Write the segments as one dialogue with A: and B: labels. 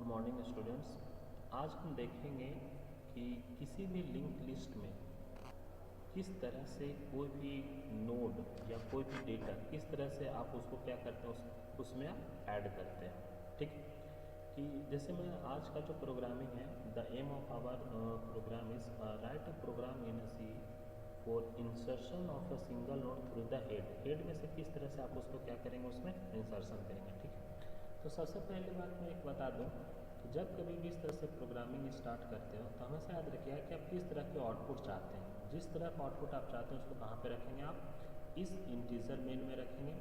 A: Morning students. आज हम देखेंगे कि किसी भी लिंक लिस्ट में किस तरह से कोई भी नोड या कोई भी डेटा किस तरह से आप उसको क्या करते हैं, उसमें आप ऐड करते हैं। ठीक, कि जैसे मैं आज का जो प्रोग्रामिंग है, the aim of our program is write a program in C for insertion of a single node through the head में से किस तरह से आप उसको क्या करेंगे, उसमें इंसर्शन करेंगे। ठीक है, तो सबसे पहले बात मैं एक बता दूं कि जब कभी भी इस तरह से प्रोग्रामिंग स्टार्ट करते हो तो हमेशा याद रखिएगा कि आप किस तरह के आउटपुट चाहते हैं। जिस तरह का आउटपुट आप चाहते हैं उसको कहाँ पे रखेंगे, आप इस इंटीजर मेन में रखेंगे।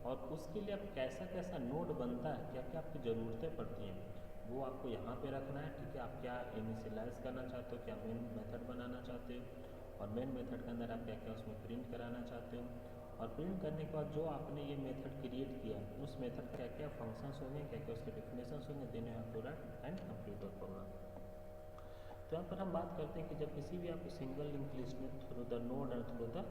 A: और उसके लिए आप कैसा कैसा नोड बनता है, क्या क्या आपकी ज़रूरतें पड़ती हैं, वो आपको यहाँ पे रखना है। ठीक है, आप क्या इनिशियलाइज करना चाहते हो, क्या मेन मेथड बनाना चाहते हो, और मेन मेथड के अंदर आप क्या क्या उसमें प्रिंट कराना चाहते हो। और प्रिंट करने के बाद जो आपने ये मेथड क्रिएट किया उस मेथड क्या क्या फंक्शंस होंगे, क्या क्या उसके डेफिनेशंस होंगे, then you have to write and complete your program. तो यहाँ पर हम बात करते हैं कि जब किसी भी आप सिंगल लिंक लिस्ट में थ्रू द नोड और थ्रू द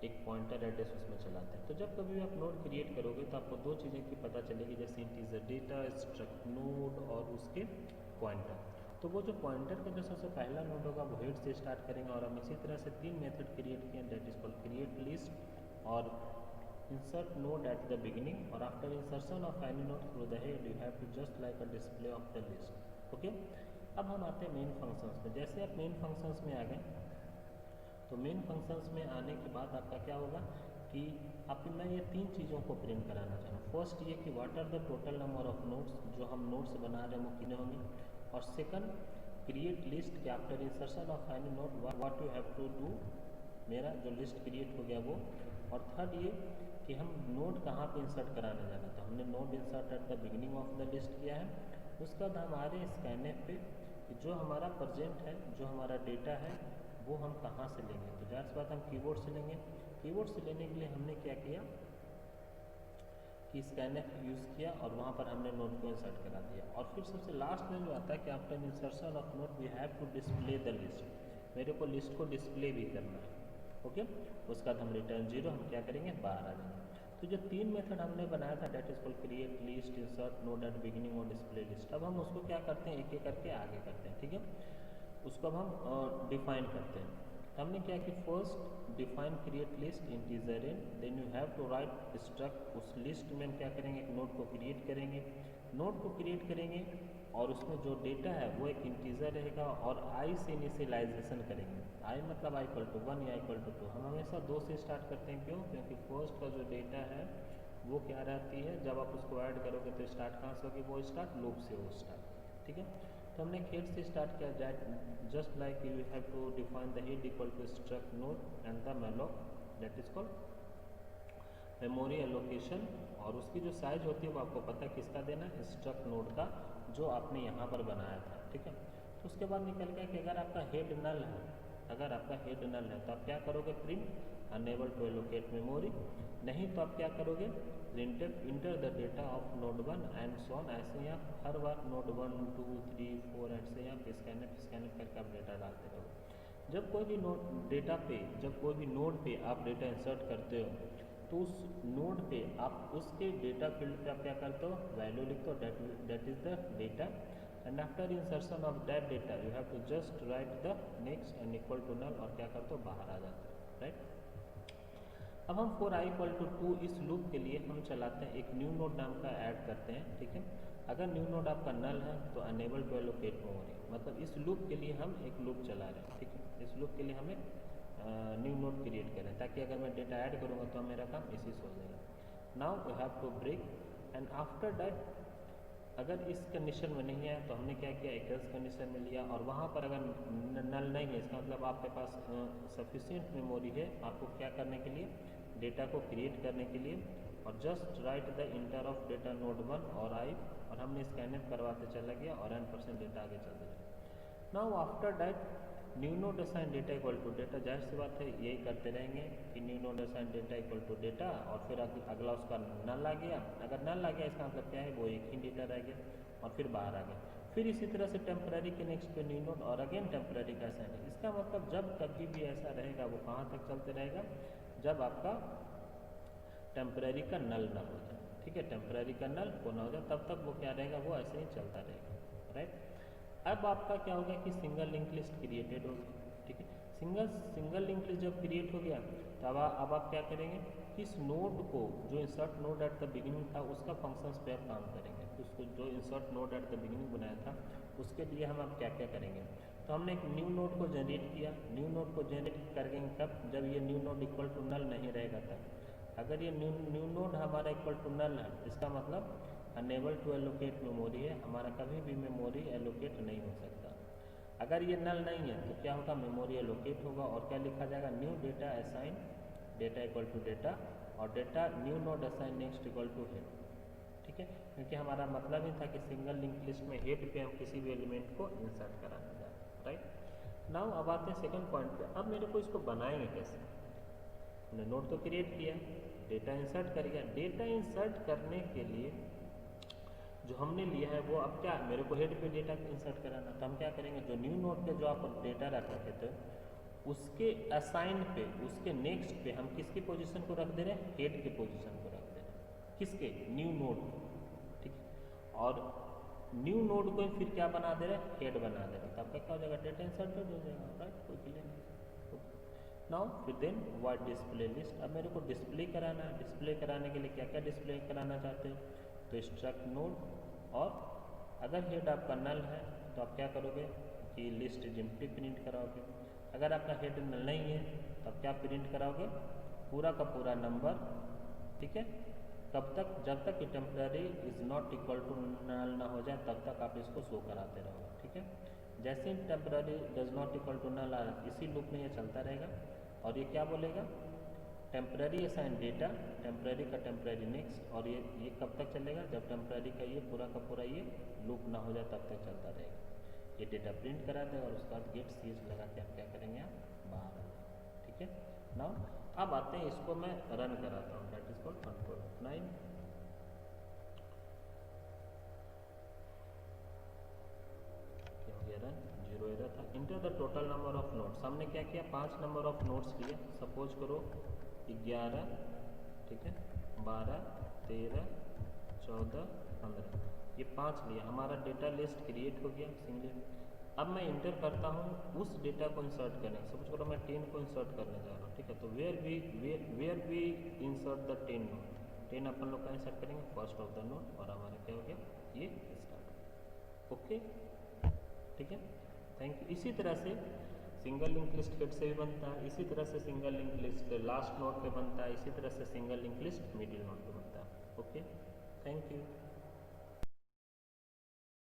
A: एक पॉइंटर एड्रेस उसमें चलाते हैं, तो जब कभी भी आप नोड क्रिएट करोगे तो आपको दो चीज़ें की पता चलेगी, जैसे इंटीजर डेटा, स्ट्रक्ट नोड और उसके पॉइंटर। तो वो जो पॉइंटर का जो सबसे पहला नोड होगा वो हेड से स्टार्ट करेंगे। और हम इसी तरह से तीन मेथड क्रिएट किए, that is called create list और insert node at the beginning, और after insertion of any node through the head you have to just like a display of the list. Okay, अब हम आते हैं main functions में। जैसे आप main functions में आ गए तो मेन फंक्शंस में आने के बाद आपका क्या होगा कि आप मैं ये तीन चीज़ों को प्रिंट कराना चाहूँ। फर्स्ट ये कि what are the total number of nodes, जो हम नोड्स बना रहे हैं वो कितने होंगे। और सेकंड क्रिएट लिस्ट के after insertion of any node what you have to do, मेरा जो लिस्ट क्रिएट हो गया वो। और थर्ड ये कि हम नोड कहाँ पे इंसर्ट कराने जाना, तो हमने node insert eight the beginning of the list किया है। उसके बाद हमारे स्कैनएफ पे जो हमारा प्रेजेंट है, जो हमारा डेटा है वो हम कहाँ से लेंगे, तो जाहिर सी बात हम कीबोर्ड से लेंगे। कीबोर्ड से लेने के लिए हमने क्या किया कि स्कैनएफ यूज़ किया और वहाँ पर हमने नोट को इंसर्ट करा दिया। और फिर सबसे लास्ट में जो आता है कि after insertion of node we have to display the list, मेरे को लिस्ट को डिस्प्ले भी करना है। ओके, उसके बाद हम रिटर्न 0 हम क्या करेंगे, बाहर आ जाएंगे। तो जो तीन मेथड हमने बनाया था that is called create list, insert node at beginning और डिस्प्ले लिस्ट, अब हम उसको क्या करते हैं, एक एक करके आगे करते हैं। ठीक है, उसको अब हम डिफाइन करते हैं। हमने क्या कि first define create list integer in, then you have to write struct, उस लिस्ट में हम क्या करेंगे, एक नोड को क्रिएट करेंगे। नोड को क्रिएट करेंगे और उसमें जो डेटा है वो एक इंटीजर रहेगा और आई से इनिशियलाइजेशन करेंगे। आई मतलब आई इक्वल टू 1 या इक्वल टू 2। हम हमेशा 2 से स्टार्ट करते हैं, क्यों, क्योंकि फर्स्ट का जो डेटा है वो क्या रहती है, जब आप उसको ऐड करोगे तो स्टार्ट कहाँ से होगी, वो स्टार्ट लूप से हो स्टार्ट। ठीक है, तो हमने हेड से स्टार्ट किया, just like you have to define the head equal to struct node and the malloc, that is called memory allocation. और उसकी जो साइज होती है वो आपको पता है किसका देना है, स्ट्रक्ट नोड का, जो आपने यहाँ पर बनाया था। ठीक है, तो उसके बाद निकल गया कि अगर आपका हेड नल है, अगर आपका हेड नल है तो आप क्या करोगे, print unable to allocate memory. नहीं तो आप क्या करोगे, printf enter the data of node 1 and so on. ऐसे ही आप हर बार नोड 1 2 3 4 ऐसे ही आप स्कैनअप करके आप डेटा डालते रहोगे। जब कोई भी नोड डेटा पे, जब कोई भी नोड पे आप डेटा इंसर्ट करते हो तो उस नोड पे आप उसके डेटा फील्ड पे आप क्या करते हो, वैल्यू लिखते हो, that is the data. And after insertion of that data you have to just write the next and equal to null, और क्या करते हो, बाहर आ जाते हो। राइट, अब हम फॉर आई इक्वल टू 2 इस लूप के लिए हम चलाते हैं एक न्यू नोड नाम का ऐड करते हैं। ठीक है, अगर न्यू नोड आपका नल है तो अनेबल टू एलोकेट मेमोरी, मतलब इस लूप के लिए हम एक लूप चला रहे हैं। ठीक है, इस लूप के लिए हमें न्यू नोड क्रिएट करें ताकि अगर मैं डेटा ऐड करूँगा तो मेरा काम इसी से हो जाएगा। Now you have to break and after that अगर इस कंडीशन में नहीं है तो हमने क्या किया, एक एल्स कंडीशन में लिया। और वहाँ पर अगर नल नहीं है, इसका मतलब आपके पास सफिशिएंट मेमोरी है आपको क्या करने के लिए, डेटा को क्रिएट करने के लिए। और just write the inter of data node 1 और आई, और हमने स्कैनअप करवाते चला गया और n% डेटा आगे चलते जाए। Now after that new node assign data equal to data, जाहिर सी बात है यही करते रहेंगे कि new node assign data equal to data, और फिर अगला उसका नल आ गया। अगर नल आ गया इसका मतलब क्या है, वो एक ही डेटा रह गया और फिर बाहर आ गया। फिर इसी तरह से टेम्पररी के नेक्स्ट पे न्यू नोड और अगेन टेम्पररी का असाइन। इसका मतलब जब कभी भी ऐसा रहेगा वो कहाँ तक चलते रहेगा, जब आपका टेम्पररी का नल ना हो जाए। ठीक है, टेम्पररी का नल वो ना हो जाए, तब तक वो क्या रहेगा, वो ऐसे ही चलता रहेगा, राइट। अब आपका क्या हो गया कि सिंगल लिंक लिस्ट क्रिएटेड हो गई, ठीक है। सिंगल लिंक लिस्ट जब क्रिएट हो गया तो अब आप क्या करेंगे, इस नोड को जो insert node at the beginning था उसका फंक्शंस पे आप काम करेंगे। उसको जो insert node at the beginning बनाया था उसके लिए हम अब क्या क्या करेंगे, तो हमने एक न्यू नोड को जनरेट किया। न्यू नोड को जनरेट करेंगे कब, जब ये new node equal to null नहीं रहेगा तब। अगर ये न्यू नोड हमारा इक्वल टू नल है, इसका मतलब अनेबल टू एलोकेट मेमोरी है, हमारा कभी भी मेमोरी एलोकेट नहीं हो सकता। अगर ये नल नहीं है तो क्या होगा, मेमोरी एलोकेट होगा और क्या लिखा जाएगा, new data assign data equal to data, और data new node assign next equal to head, ठीक है। क्योंकि हमारा मतलब ही था कि सिंगल लिंक लिस्ट में हेड पे हम किसी भी एलिमेंट को इंसर्ट कराने जा रहे हैं, राइट। नाउ अब आते हैं सेकंड पॉइंट पे। अब मेरे को इसको बनाएंगे कैसे, हमने नोड तो क्रिएट किया, डेटा इंसर्ट कर गया। डेटा इंसर्ट करने के लिए जो हमने लिया है वो अब क्या, मेरे को हेड पे डेटा इंसर्ट कराना, तो हम क्या करेंगे, जो न्यू नोड पे जो आप डेटा रख रखे थे उसके असाइन पे, उसके नेक्स्ट पे हम किसकी पोजीशन को रख दे रहे हैं, हेड की पोजीशन को रख दे रहे हैं, किसके, न्यू नोड, ठीक है। और न्यू नोड को फिर क्या बना दे रहे हैं, हेड बना दे रहे हैं, तो आपका क्या हो जाएगा, डेटा इंसर्टेड हो जाएगा, राइट, कोई क्लियर नहीं। नाउ फिर देन व्हाट डिस्प्ले लिस्ट, अब मेरे को डिस्प्ले कराना है। डिस्प्ले कराने के लिए क्या क्या डिस्प्ले कराना चाहते हो, तो स्ट्रक्ट नोड, और अगर हेड आपका नल है तो आप क्या करोगे कि लिस्ट इज एम्प्टी प्रिंट कराओगे। अगर आपका हेड नल नहीं है तो आप क्या प्रिंट कराओगे, पूरा का पूरा नंबर, ठीक है। कब तक, जब तक कि temporary is not equal to null ना हो जाए तब तक आप इसको शो कराते रहोगे, ठीक है। जैसे ही temporary does not equal to null आ रहा है, इसी लूप में ये चलता रहेगा, और ये क्या बोलेगा, टेम्पररी असाइन डेटा, टेम्पररी का टेम्पररी नेक्स्ट, और ये कब तक चलेगा, जब टेम्पररी का ये पूरा का पूरा ये लूप ना हो जाए तब तक चलता रहेगा। ये डेटा प्रिंट करा दे और उसके बाद गेट सीज लगा के आप क्या करेंगे, आप बाहर आ जाएंगे, ठीक है। नाउ अब आते हैं, इसको मैं रन कराता हूँ, that is called control F9। क्या हो गया, रन, 0 एरर था। Enter the total number of notes, हमने क्या किया, 5 नंबर ऑफ नोट्स लिए, सपोज करो 11, ठीक है, 12, 13, 14, 15, ये 5 लिया, हमारा डेटा लिस्ट क्रिएट हो गया सिंगल। अब मैं इंटर करता हूँ उस डेटा को इंसर्ट करने, सपोज करो मैं 10 को इंसर्ट करने जा रहा हूँ, ठीक है। तो where we insert the 10 node, 10 अपन लोग का इंसर्ट करेंगे फर्स्ट ऑफ द नोट, और हमारा क्या हो गया, ये स्टार्ट, ओके, ठीक है। Thank you. इसी तरह से सिंगल लिंक लिस्ट हेड से भी बनता है, इसी तरह से single link list last node पे बनता है, इसी तरह से single link list middle node पे बनता है, ओके, थैंक यू।